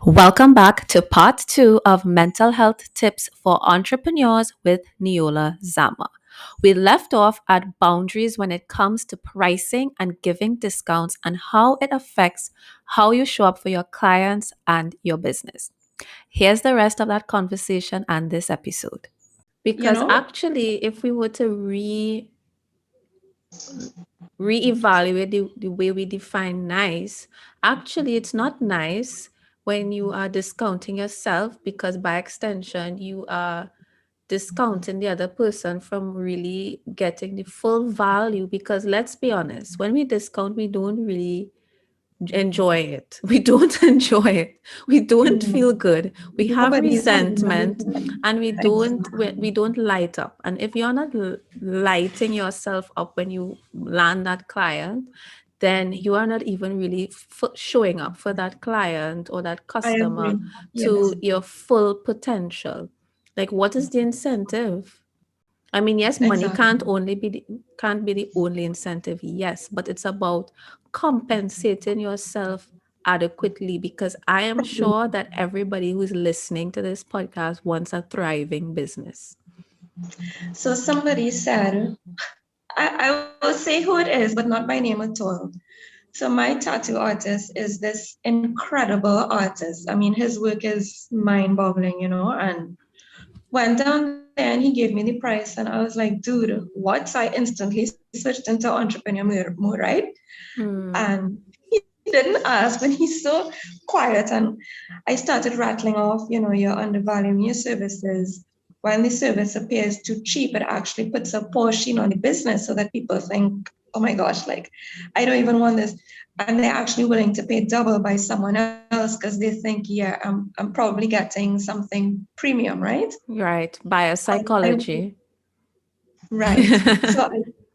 Welcome back to part 2 of Mental Health Tips for Entrepreneurs with Neola Zama. We left off at boundaries when it comes to pricing and giving discounts and how it affects how you show up for your clients and your business. Here's the rest of that conversation and this episode. You Because know, actually, if we were to reevaluate the way we define nice, actually, it's not nice when you are discounting yourself because by extension, you are discounting the other person from really getting the full value. Because let's be honest, when we discount, we don't really enjoy it. We don't enjoy it. We don't mm, feel good. We have nobody's happy all the resentment time. and Exactly. we don't light up. And if you're not lighting yourself up when you land that client, then you are not even really showing up for that client or that I customer agree. to Yes, your full potential. Like, what is the incentive? I mean, yes, money exactly. can't be the only incentive, yes, but it's about compensating yourself adequately because I am sure that everybody who's listening to this podcast wants a thriving business. So somebody said, I will say who it is, but not by name at all. So my tattoo artist is this incredible artist. I mean, his work is mind-boggling, and went down there and he gave me the price and I was like, dude, what? So I instantly switched into entrepreneur mode, right? Hmm. And he didn't ask, but he's so quiet. And I started rattling off, you're undervaluing your services. When the service appears too cheap, it actually puts a portion on the business so that people think, oh my gosh, like, I don't even want this. And they're actually willing to pay double by someone else because they think, yeah, I'm probably getting something premium, right? Right. I Biopsychology. Right. So I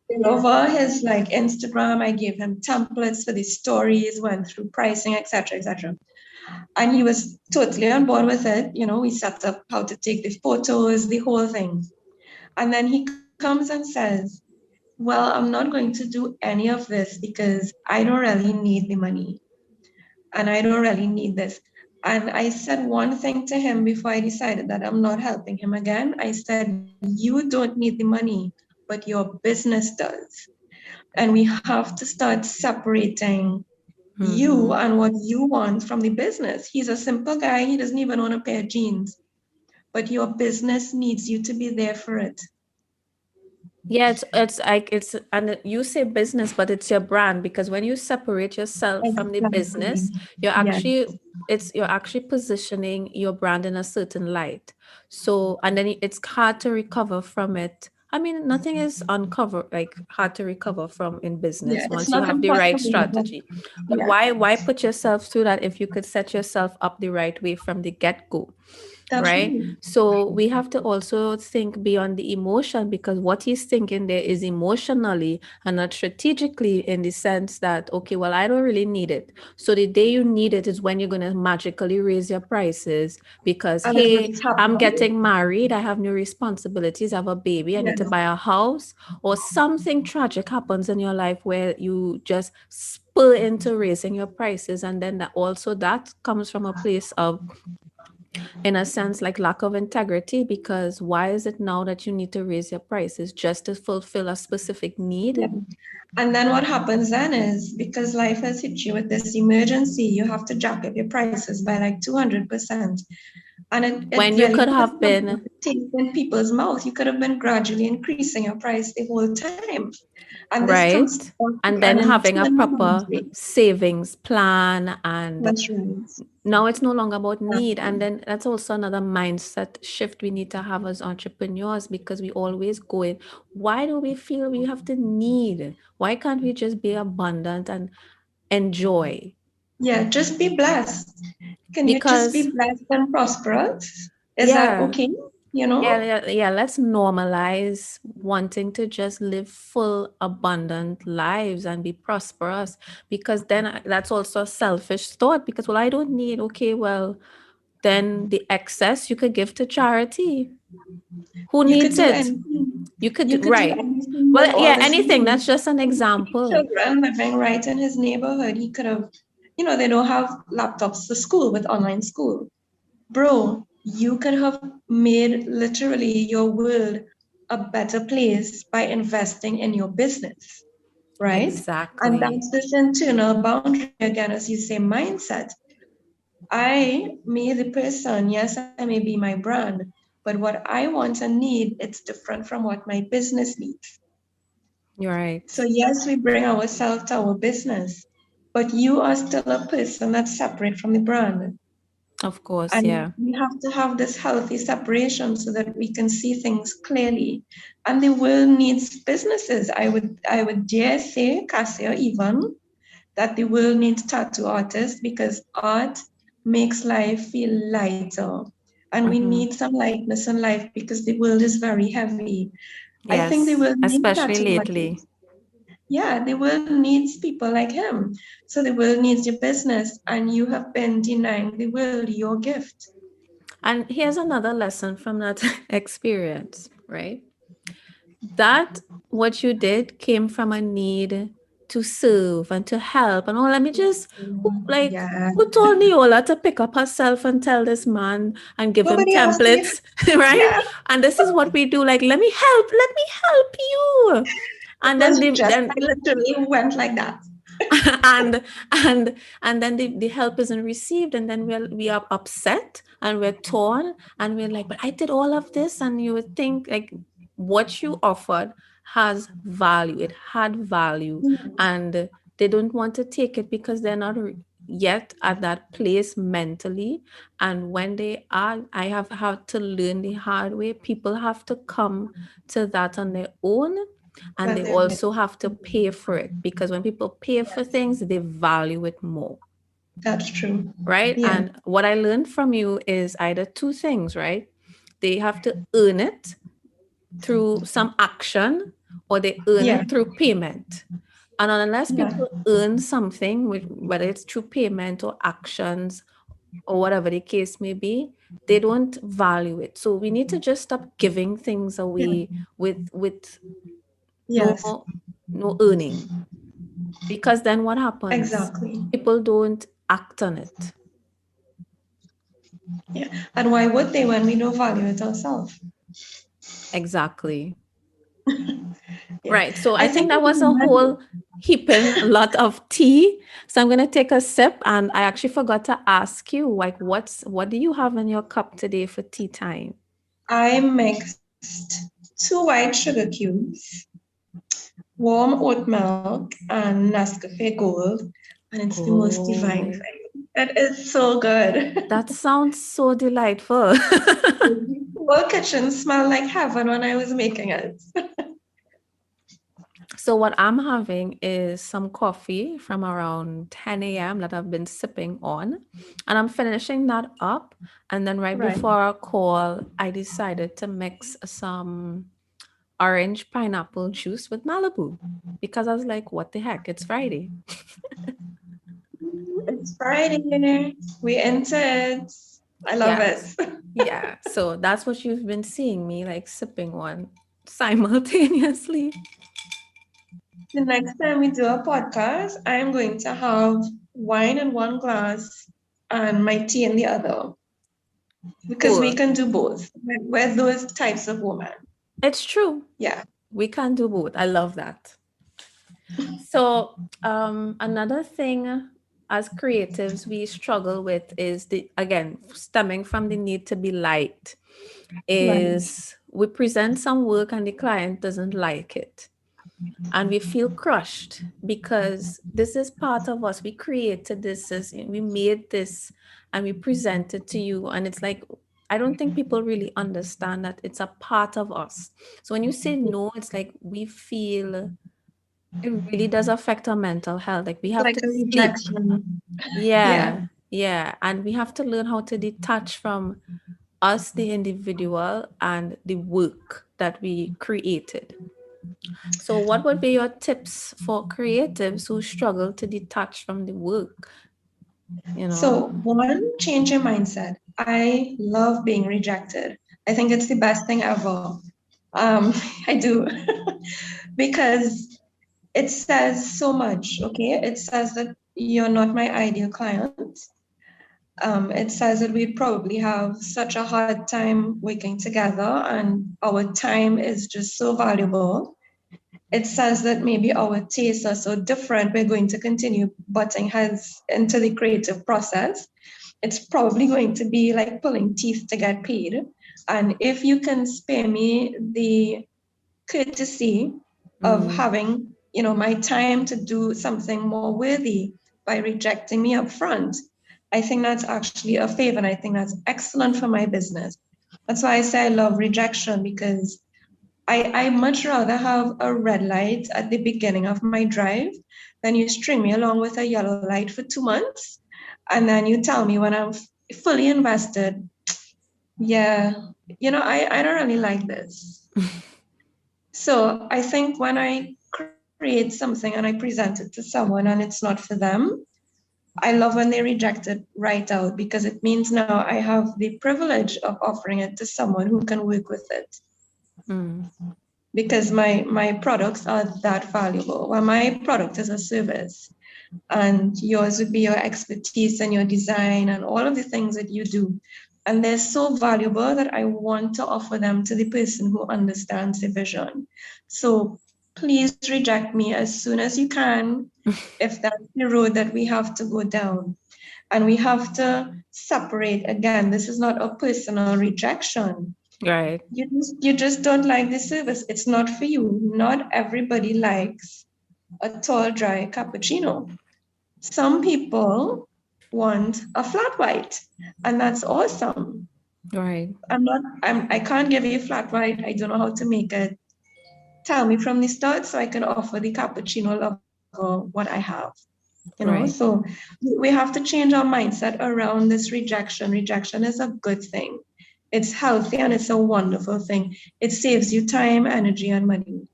went over his like Instagram. I gave him templates for the stories, went through pricing, etc., etc. And he was totally on board with it. We set up how to take the photos, the whole thing. And then he comes and says, well, I'm not going to do any of this because I don't really need the money and I don't really need this. And I said one thing to him before I decided that I'm not helping him again. I said, you don't need the money, but your business does. And we have to start separating you Hmm. and what you want from the business. He's a simple guy. He doesn't even own a pair of jeans, but your business needs you to be there for it. Yeah, it's like and you say business, but it's your brand because when you separate yourself from the Exactly. business, you're Yes, actually you're actually positioning your brand in a certain light. So and then it's hard to recover from it. I mean, nothing is uncover like hard to recover from in yeah, business it's once you not have the right impossible, but strategy. But yeah, why put yourself through that if you could set yourself up the right way from the get-go? that's Right? right. So we have to also think beyond the emotion because what he's thinking there is emotionally and not strategically in the sense that, okay, well, I don't really need it. So the day you need it is when you're going to magically raise your prices because, And it hey, just I'm happened. getting married, I have new responsibilities, I have a baby, I need to Yes. buy a house, or something tragic happens in your life where you just spur into raising your prices. And then that comes from a place of in a sense like lack of integrity because why is it now that you need to raise your prices just to fulfill a specific need Yeah. And then what happens then is because life has hit you with this emergency, you have to jack up your prices by like 200%. And it when you really could puts have some been taste in people's mouth. You could have been gradually increasing your price the whole time. And this comes right off and an then having a internal proper boundary. savings plan and That's right. now it's no longer about need and Exactly. then that's also another mindset shift we need to have as entrepreneurs because we always go in why do we feel we have to need why can't we just be abundant and enjoy Yeah, just be blessed. Can you just be because blessed and prosperous? Is that yeah. okay? Yeah. Let's normalize wanting to just live full, abundant lives and be prosperous because then that's also a selfish thought because, well, I don't need, okay, well, then the excess you could give to charity. Who You could needs do it? anything. You could, You could do right. anything with Well, all yeah, this anything. money. That's just an Three example. children living right in his neighborhood. He could have they don't have laptops for school with online school. Bro, you could have made literally your world a better place by investing in your business, right? And Exactly. that's this internal boundary again, as you say, mindset. I, me, the person, yes, I may be my brand, but what I want and need, it's different from what my business needs. You're So, right. yes, we bring ourselves to our business, but you are still a person that's separate from the brand. Of course, And yeah. we have to have this healthy separation so that we can see things clearly. And the world needs businesses. I would dare say, Cassia, even that the world needs tattoo artists because art makes life feel lighter. And we Hmm. need some lightness in life because the world is very heavy. I think the Yes, world needs especially tattoo lately. artists. Yeah, the world needs people like him. So the world needs your business, and you have been denying the world your gift. And here's another lesson from that experience, right? That what you did came from a need to serve and to help. And oh, let me just Yeah. who told Neola to pick up herself and tell this man and give him Nobody asked me. templates, right? Yeah. And this is what we do. Like, let me help you. It And then was the just, then I literally went like that. and and then the help isn't received, and then we are upset and we're torn and we're like, but I did all of this, and you would think like what you offered has value, it had value, and they don't want to take it because they're not yet at that place mentally. And when they are, I have had to learn the hard way, people have to come to that on their own, and But they they're like, also have to pay for it, because when people pay for yes, things they value it more, that's true. right? Yeah. And what I learned from you is either two things, right? They have to earn it through some action, or they earn Yeah. it through payment. And unless Yeah. people earn something, whether it's through payment or actions or whatever the case may be, they don't value it. So we need to just stop giving things Yeah. away with no Yes. no earning, because then what happens? Exactly. People don't act on it. Yeah. And why would they when we don't value it ourselves? Exactly. Yeah. Right. So I I think think that as was a women, whole heaping a lot of tea. So I'm gonna take a sip, and I actually forgot to ask you, like, what do you have in your cup today for tea time? I mixed two white sugar cubes, warm oat milk, and Nescafe Gold, and it's the most divine Oh, thing. It is so good. that sounds so delightful. The whole kitchen smelled like heaven when I was making it. So what I'm having is some coffee from around 10 a.m. that I've been sipping on, and I'm finishing that up. And then right Right. before our call, I decided to mix some orange pineapple juice with Malibu, because I was like, what the heck? It's Friday. It's Friday. We entered. I love it. Yes. Yeah. So that's what you've been seeing me like sipping on simultaneously. The next time we do a podcast, I am going to have wine in one glass and my tea in the other because we Cool. can do both. We're those types of women. It's true. Yeah. We can do both. I love that. So, another thing as creatives we struggle with is the, again, stemming from the need to be liked, Right. is we present some work and the client doesn't like it. And we feel crushed because this is part of us. We created this, we made this, and we present it to you. And it's like, I don't think people really understand that it's a part of us. So when you say no, it's like we feel it really does affect our mental health. Like we have Like to a sleep. rejection. Yeah. Yeah. Yeah. And we have to learn how to detach from us, the individual, and the work that we created. So, what would be your tips for creatives who struggle to detach from the work? You know? So, one, change your mindset. I love being rejected. I think it's the best thing ever. I do because it says so much. Okay. It says that you're not my ideal client. It says that we'd probably have such a hard time working together and our time is just so valuable. It says that maybe our tastes are so different, we're going to continue butting heads into the creative process. It's probably going to be like pulling teeth to get paid. And if you can spare me the courtesy of Mm, having, my time to do something more worthy by rejecting me up front, I think that's actually a favor. And I think that's excellent for my business. That's why I say I love rejection, because I much rather have a red light at the beginning of my drive than you string me along with a yellow light for 2 months. And then you tell me when I'm fully invested, yeah, I don't really like this. So I think when I create something and I present it to someone and it's not for them, I love when they reject it right out, because it means now I have the privilege of offering it to someone who can work with it, mm, because my products are that valuable. Well, my product is a service, and yours would be your expertise and your design and all of the things that you do. And they're so valuable that I want to offer them to the person who understands the vision. So please reject me as soon as you can if that's the road that we have to go down. And we have to separate. Again, this is not a personal rejection. right. You just don't like the service. It's not for you. Not everybody likes a tall, dry cappuccino. Some people want a flat white, and that's awesome. Right. I can't give you flat white. I don't know how to make it. Tell me from the start so I can offer the cappuccino lover what I have. Right. So we have to change our mindset around this rejection. Rejection is a good thing. It's healthy and it's a wonderful thing. It saves you time, energy, and money.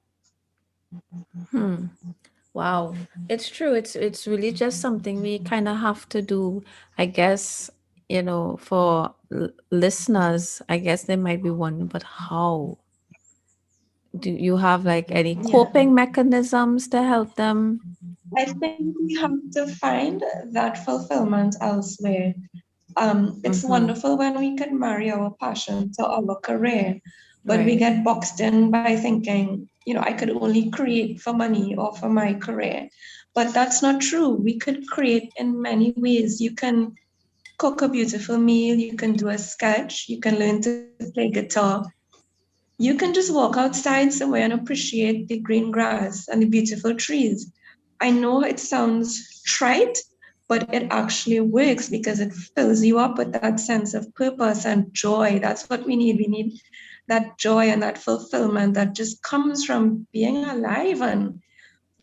Hmm. Wow. It's true. It's really just something we kind of have to do. I guess, for listeners, I guess they might be wondering, but how? Do you have like any Yeah. coping mechanisms to help them? I think we have to find that fulfillment elsewhere. It's Mm-hmm. wonderful when we can marry our passion to our career, but we Right. get boxed in by thinking, I could only create for money or for my career. But that's not true. We could create in many ways. You can cook a beautiful meal, you can do a sketch, you can learn to play guitar, you can just walk outside somewhere and appreciate the green grass and the beautiful trees. I know it sounds trite, but it actually works because it fills you up with that sense of purpose and joy. That's what we need. We need that joy and that fulfillment that just comes from being alive and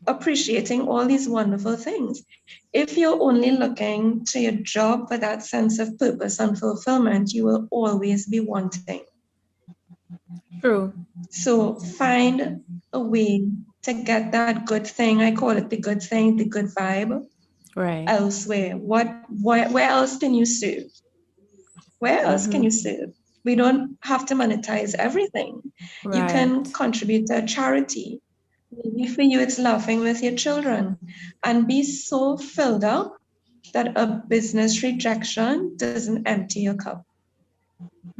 appreciating all these wonderful things. If you're only looking to your job for that sense of purpose and fulfillment, you will always be wanting. True. So find a way to get that good thing. I call it the good thing, the good vibe Right. elsewhere. Where else can you serve? Where else can Mm-hmm. you serve? We don't have to monetize everything. You can Right. contribute to a charity. Maybe for you, it's laughing with your children and be so filled up that a business rejection doesn't empty your cup.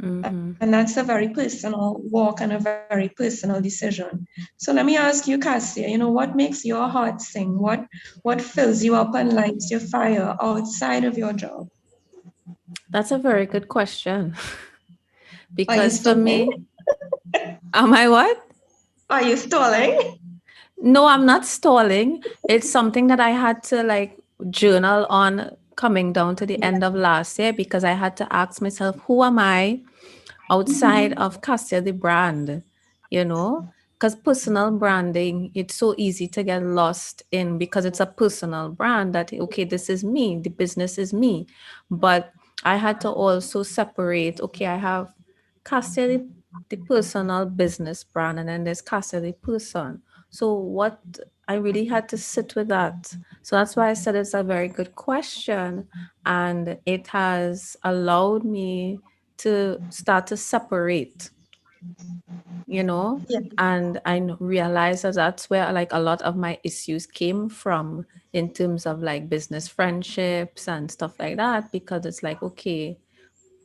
Mm-hmm. And that's a very personal walk and a very personal decision. So let me ask you, Cassia, what makes your heart sing? What fills you up and lights your fire outside of your job? That's a very good question. Are you Because for stalling? me, am I what? Are you stalling? No, I'm not stalling. It's something that I had to like journal on coming down to the end of last year because I had to ask myself, who am I outside Mhm. of Cassia the brand? You know? Because personal branding, it's so easy to get lost in because it's a personal brand that, okay, this is me, the business is me. But I had to also separate, okay, I have Cassia the personal business brand, and then there's Cassia the person. So what I really had to sit with that. So that's why I said it's a very good question. And it has allowed me to start to separate. you know. Yeah. And I realized that that's where like a lot of my issues came from in terms of like business friendships and stuff like that, because it's like, okay,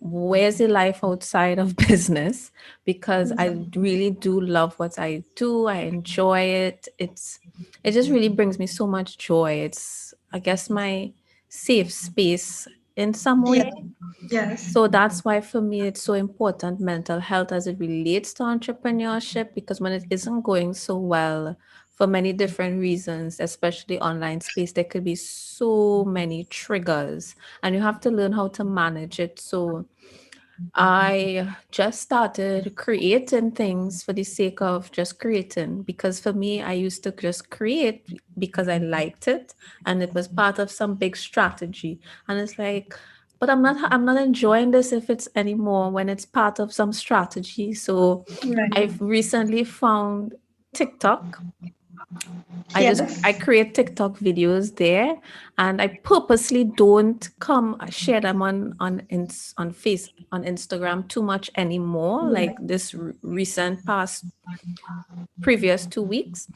where's the life outside of business? Because I Exactly. really do love what I do. I enjoy it. It just really brings me so much joy. It's, I guess, my safe space in some Yeah. way. Yes. So that's why for me it's so important, mental health as it relates to entrepreneurship, because when it isn't going so well for many different reasons, especially online space, there could be so many triggers and you have to learn how to manage it. So I just started creating things for the sake of just creating, because for me, I used to just create because I liked it and it was part of some big strategy. And it's like, but I'm not enjoying this if it's anymore when it's part of some strategy. So Right. I've recently found TikTok. I Yes. create TikTok videos there, and I purposely don't come share them on Instagram too much anymore. Like Right. this recent past previous 2 weeks,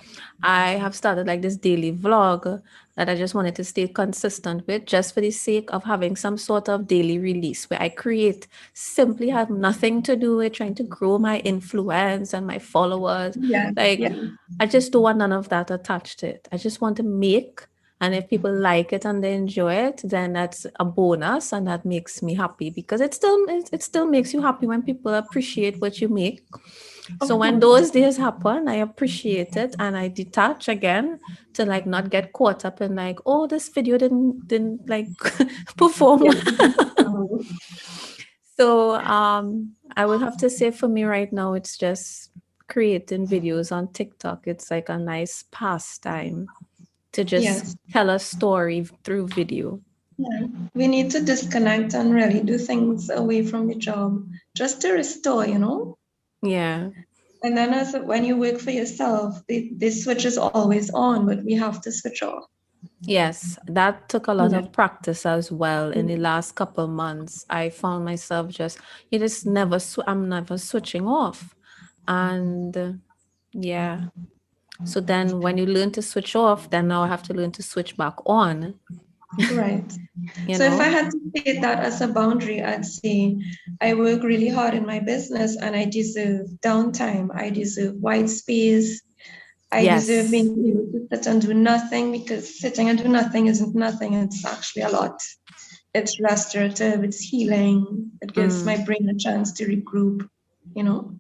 I have started like this daily vlog that I just wanted to stay consistent with, just for the sake of having some sort of daily release where I create, simply have nothing to do with trying to grow my influence and my followers. Yeah. Like, Yeah. I just don't want none of that attached to it. I just want to make, and if people like it and they enjoy it, then that's a bonus, and that makes me happy, because it still makes you happy when people appreciate what you make. So Of when course. those days happen, I appreciate it and I detach again to like not get caught up in like, oh, this video didn't like perform. Yeah. So I would have to say for me right now, it's just creating videos on TikTok. It's like a nice pastime to just Yes. tell a story through video. Yeah. We need to disconnect and really do things away from the job just to restore, you know? Yeah. And then as when you work for yourself, the switch is always on, but we have to switch off. Yes, that took a lot Yeah. of practice as well. In the last couple months, I found myself just, it is never, I'm never switching off. And yeah, so then when you learn to switch off, then now I have to learn to switch back on, Right. you So if I know? had to state that as a boundary, I'd say I work really hard in my business and I deserve downtime. I deserve white space. I deserve Yes. being able to sit and do nothing, because sitting and do nothing isn't nothing. It's actually a lot. It's restorative, it's healing. It gives my Mm. brain a chance to regroup, you know?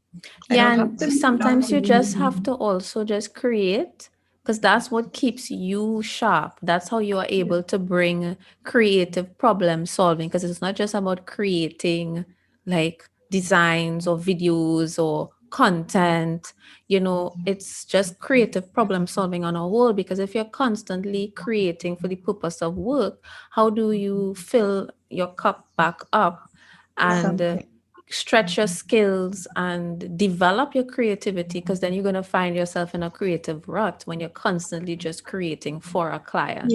I Yeah, don't have and to be up sometimes all you just have day. to also just create, because that's what keeps you sharp. That's how you are able to bring creative problem solving, because it's not just about creating like designs or videos or content, it's just creative problem solving on a whole. Because if you're constantly creating for the purpose of work, how do you fill your cup back up and Exactly. stretch your skills and develop your creativity? Because then you're going to find yourself in a creative rut when you're constantly just creating for a Yeah. client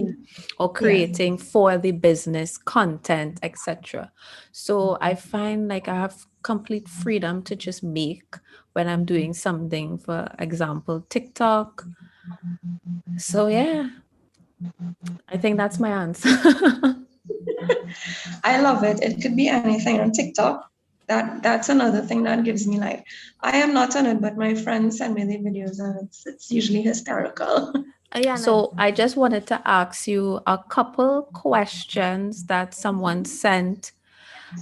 or Yes. creating for the business content, etc. So I find like I have complete freedom to just make when I'm doing something, for example, TikTok. So yeah, I think that's my answer. I love it. It could be anything on TikTok. That's another thing that gives me life. I am not on it, but my friends send me the videos and it's usually hysterical. Yeah, so I just wanted to ask you a couple questions that someone sent.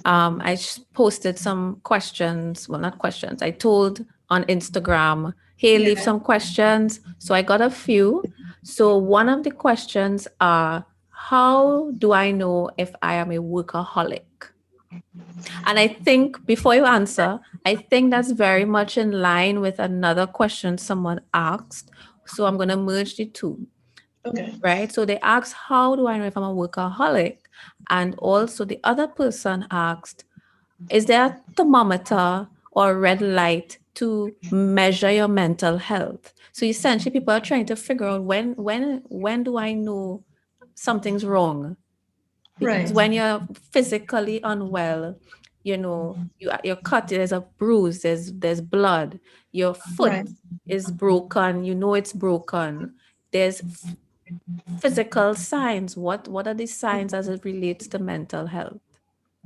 I posted some questions. Well, not questions. I told on Instagram, hey, leave Yeah. some questions. So I got a few. So one of the questions are, how do I know if I am a workaholic? And I think before you answer, I think that's very much in line with another question someone asked. So I'm going to merge the two, Okay. right? So they asked, how do I know if I'm a workaholic? And also the other person asked, is there a thermometer or a red light to measure your mental health? So essentially, people are trying to figure out when do I know something's wrong? Because Right. when you're physically unwell, you know, you're cut, there's a bruise, there's blood, your foot Right. is broken, you know it's broken. There's physical signs. What are the signs as it relates to mental health?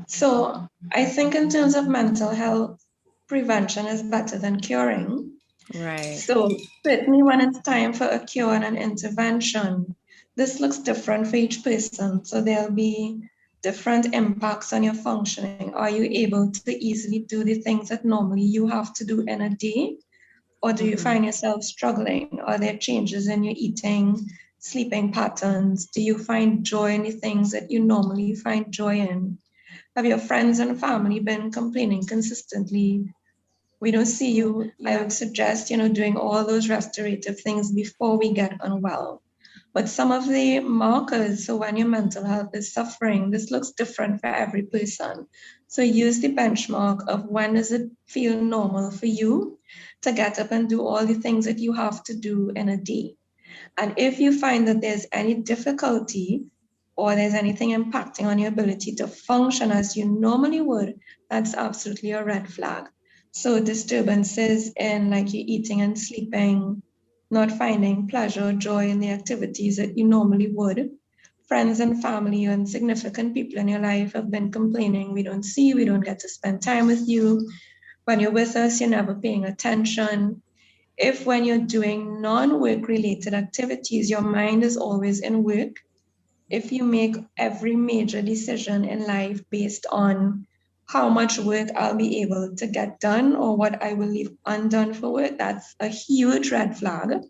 So I think in terms of mental health, prevention is better than curing. Right. So certainly when it's time for a cure and an intervention, this looks different for each person. So there'll be different impacts on your functioning. Are you able to easily do the things that normally you have to do in a day? Or do you Mm-hmm. find yourself struggling? Are there changes in your eating, sleeping patterns? Do you find joy in the things that you normally find joy in? Have your friends and family been complaining consistently? We don't see you. I would suggest, doing all those restorative things before we get unwell. But some of the markers, so when your mental health is suffering, this looks different for every person. So use the benchmark of when does it feel normal for you to get up and do all the things that you have to do in a day. And if you find that there's any difficulty or there's anything impacting on your ability to function as you normally would, that's absolutely a red flag. So disturbances in like your eating and sleeping, not finding pleasure, joy in the activities that you normally would. Friends and family and significant people in your life have been complaining, we don't see you, we don't get to spend time with you. When you're with us, you're never paying attention. If when you're doing non-work related activities, your mind is always in work, if you make every major decision in life based on how much work I'll be able to get done or what I will leave undone for work, that's a huge red flag.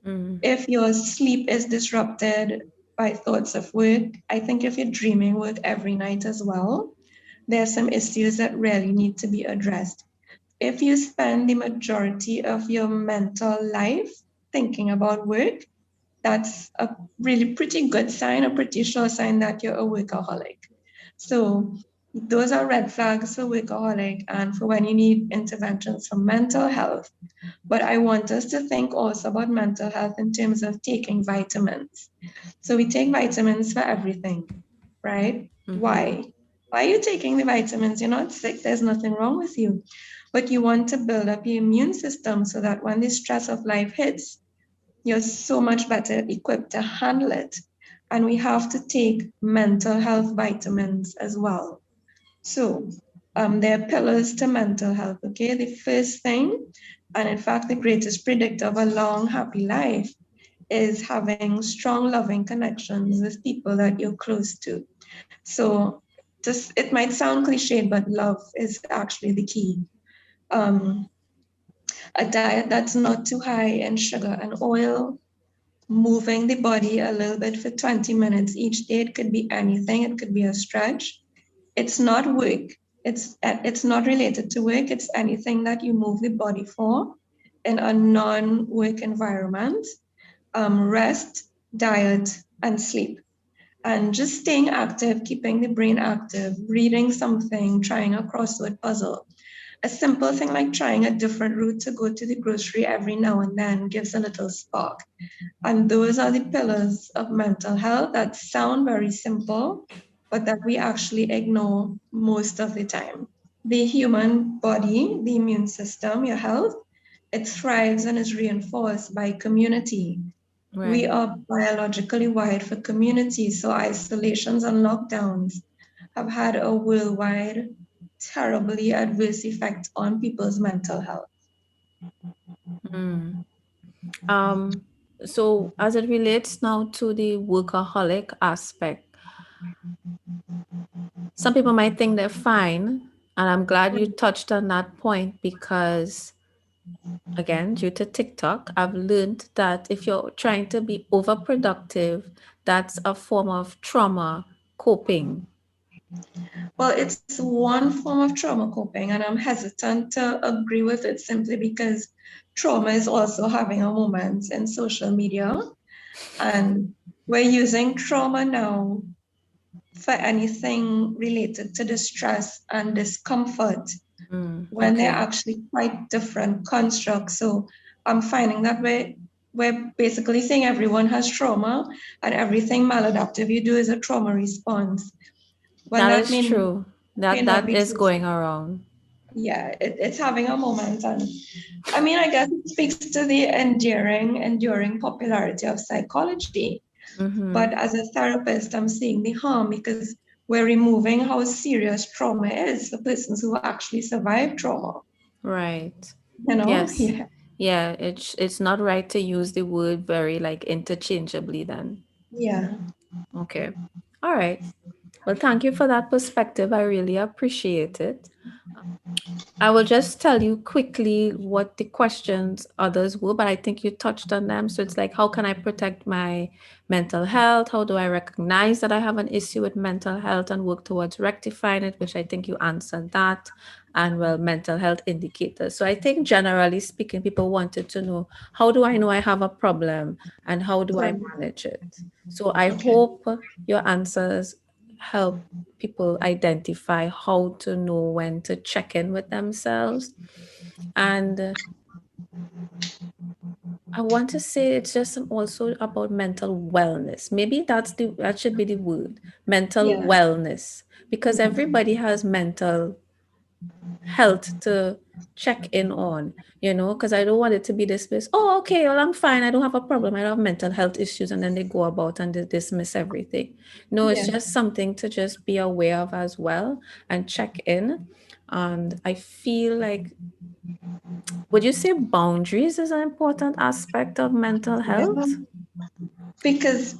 Mm. If your sleep is disrupted by thoughts of work, I think if you're dreaming work every night as well, there are some issues that really need to be addressed. If you spend the majority of your mental life thinking about work, that's a really pretty good sign, a pretty sure sign that you're a workaholic. So those are red flags for workaholic and for when you need interventions for mental health. But I want us to think also about mental health in terms of taking vitamins. So we take vitamins for everything, right? Mm-hmm. Why? Why are you taking the vitamins? You're not sick, there's nothing wrong with you. But you want to build up your immune system so that when the stress of life hits, you're so much better equipped to handle it. And we have to take mental health vitamins as well. So there are pillars to mental health. Okay, the first thing, and in fact, the greatest predictor of a long, happy life is having strong, loving connections with people that you're close to. So just it might sound cliched, but love is actually the key. Um, a diet that's not too high in sugar and oil, moving the body a little bit for 20 minutes each day. It could be anything, it could be a stretch. It's not work. It's not related to work. It's anything that you move the body for in a non-work environment. Rest, diet, and sleep. And just staying active, keeping the brain active, reading something, trying a crossword puzzle. A simple thing like trying a different route to go to the grocery every now and then gives a little spark. And those are the pillars of mental health that sound very simple, but that we actually ignore most of the time. The human body, the immune system, your health, it thrives and is reinforced by community. We Right. are biologically wired for community, so isolations and lockdowns have had a worldwide, terribly adverse effect on people's mental health. Mm. Um, so as it relates now to the workaholic aspect, some people might think they're fine, and I'm glad you touched on that point because, again, due to TikTok, I've learned that if you're trying to be overproductive, that's a form of trauma coping. Well, it's one form of trauma coping, and I'm hesitant to agree with it simply because trauma is also having a moment in social media. And we're using trauma now for anything related to distress and discomfort Mm, when they're okay. actually quite different constructs. So I'm finding that we're basically saying everyone has trauma and everything maladaptive you do is a trauma response. When That that is means true. may That not be is true. going around. Yeah, it's having a moment. And I mean, I guess it speaks to the enduring popularity of psychology. Mm-hmm. But as a therapist, I'm seeing the harm because we're removing how serious trauma is for persons who actually survive trauma. Right. You know? Yes. Yeah. Yeah, it's not right to use the word very like interchangeably then. Yeah. Okay. All right. Well, thank you for that perspective. I really appreciate it. I will just tell you quickly what the questions others were, but I think you touched on them. So it's like, how can I protect my mental health? How do I recognize that I have an issue with mental health and work towards rectifying it? Which I think you answered that. And well, mental health indicators. So I think generally speaking, people wanted to know, how do I know I have a problem and how do I Right. manage it? So I Okay. hope your answers help people identify how to know when to check in with themselves. And I want to say it's just also about mental wellness. Maybe that should be the word, mental Yeah. wellness, because Mhm. everybody has mental health to check in on, because I don't want it to be this, oh, okay, well, I'm fine. I don't have a problem. I don't have mental health issues. And then they go about and they dismiss everything. No, it's Yeah. just something to just be aware of as well and check in. And I feel like, would you say boundaries is an important aspect of mental Yeah. health? Because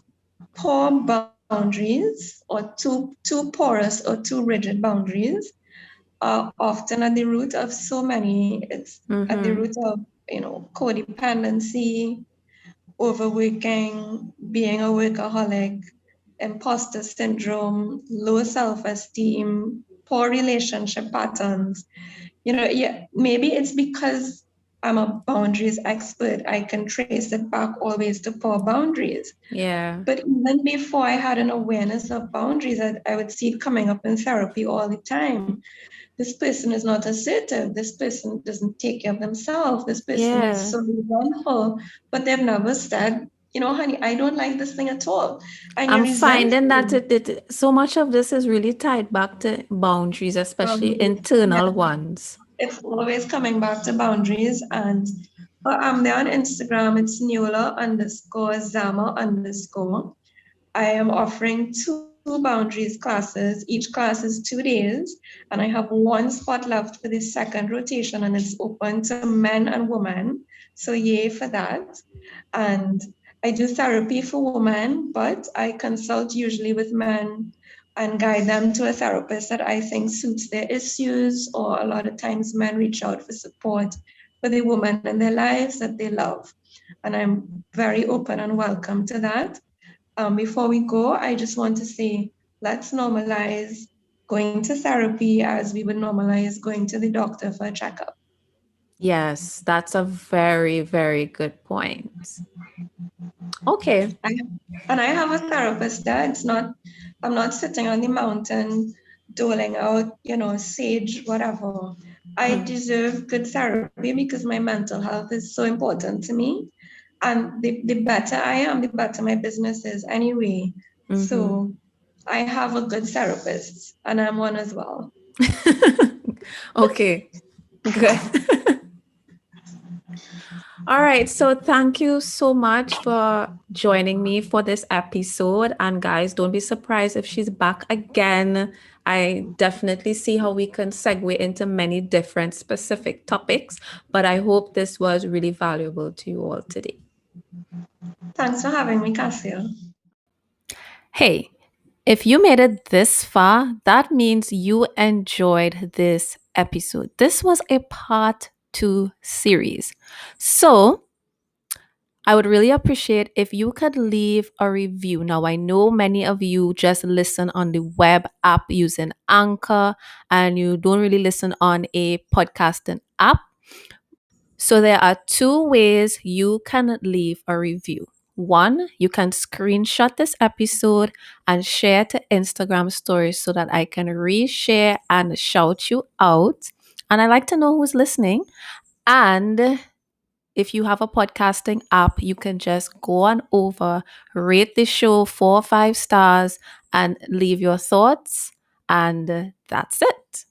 poor boundaries or too porous or too rigid boundaries are often at the root of so many. It's at the Mm-hmm. root of, codependency, overworking, being a workaholic, imposter syndrome, low self-esteem, poor relationship patterns. Yeah, maybe it's because I'm a boundaries expert. I can trace it back always to poor boundaries. Yeah. But even before I had an awareness of boundaries, I would see it coming up in therapy all the time. This person is not assertive. This person doesn't take care of themselves. This person is Yeah. so resentful, but they've never said, honey, I don't like this thing at all. And you're I'm finding that resentful. so much of this is really tied back to boundaries, especially Yeah, internal ones. it's always coming back to boundaries. And I'm there on Instagram. It's Neola underscore Zama underscore. I am offering two boundaries classes. Each class is 2 days, and I have one spot left for the second rotation, and it's open to men and women. So, yay for that. And I do therapy for women, but I consult usually with men and guide them to a therapist that I think suits their issues, or a lot of times men reach out for support for the woman in their lives that they love. And I'm very open and welcome to that. Before we go, I just want to say, let's normalize going to therapy as we would normalize going to the doctor for a checkup. Yes, that's a very, very good point. Okay. I, and I have a therapist there. I'm not sitting on the mountain doling out, sage, whatever. I deserve good therapy because my mental health is so important to me. And the better I am, the better my business is anyway. Mm-hmm. So I have a good therapist, and I'm one as well. Okay, good. All right. So thank you so much for joining me for this episode. And guys, don't be surprised if she's back again. I definitely see how we can segue into many different specific topics, but I hope this was really valuable to you all today. Thanks for having me, Cassia. Hey, if you made it this far, that means you enjoyed this episode. This was a part 2 series. So, I would really appreciate if you could leave a review. Now, I know many of you just listen on the web app using Anchor and you don't really listen on a podcasting app. So, there are 2 ways you can leave a review. One, you can screenshot this episode and share to Instagram stories so that I can reshare and shout you out. And I like to know who's listening. And if you have a podcasting app, you can just go on over, rate the show 4 or 5 stars, and leave your thoughts And that's it.